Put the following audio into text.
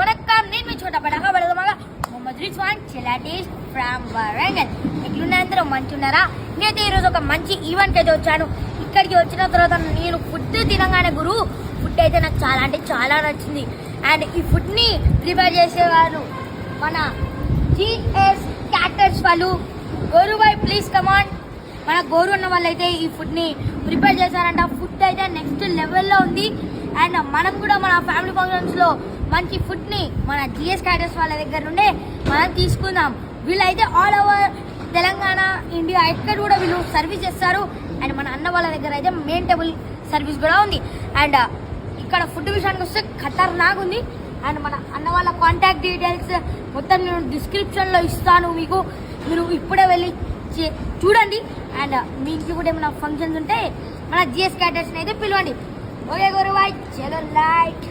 వనక్కం నేను మీ చోట పడక పడదమగా మొహమ్మద్ రిజ్వాన్ చెలాటీస్ ఫ్రమ్ వరంగల్. ఎట్లున్నారందరూ మంచి ఉన్నారా? నేనైతే ఈరోజు ఒక మంచి ఈవెంట్కి అయితే వచ్చాను. ఇక్కడికి వచ్చిన తర్వాత నేను ఫుడ్ తినగానే గురు ఫుడ్ అయితే నాకు చాలా అంటే చాలా నచ్చింది. అండ్ ఈ ఫుడ్ని ప్రిపేర్ చేసేవారు మన జిఎస్ క్యాటర్స్ వాళ్ళు. గోరు బాయ్ ప్లీజ్ కమాన్. మన గోరు ఉన్న వాళ్ళైతే ఈ ఫుడ్ని ప్రిపేర్ చేశారంట. ఫుడ్ అయితే నెక్స్ట్ లెవెల్లో ఉంది. అండ్ మనం కూడా మన ఫ్యామిలీ ఫంక్షన్స్లో మంచి ఫుడ్ని మన జిఎస్ క్యాటర్స్ వాళ్ళ దగ్గర నుండే మనం తీసుకుందాం. వీళ్ళైతే ఆల్ ఓవర్ తెలంగాణ, ఇండియా ఎక్కడ కూడా వీళ్ళు సర్వీస్ చేస్తారు. అండ్ మన అన్న వాళ్ళ దగ్గర అయితే మెయిన్ టేబుల్ సర్వీస్ కూడా ఉంది. అండ్ ఇక్కడ ఫుడ్ విషయానికి వస్తే ఖతర్నాక్ ఉంది. అండ్ మన అన్న వాళ్ళ కాంటాక్ట్ డీటెయిల్స్ మొత్తం నేను డిస్క్రిప్షన్లో ఇస్తాను మీకు. మీరు ఇప్పుడే వెళ్ళి చూడండి. అండ్ మీ ఇంటికి కూడా ఏమైనా ఫంక్షన్స్ ఉంటే మన జిఎస్ క్యాటర్స్ని అయితే పిలవండి. ఓకే గురు బాయ్, చలో లైట్.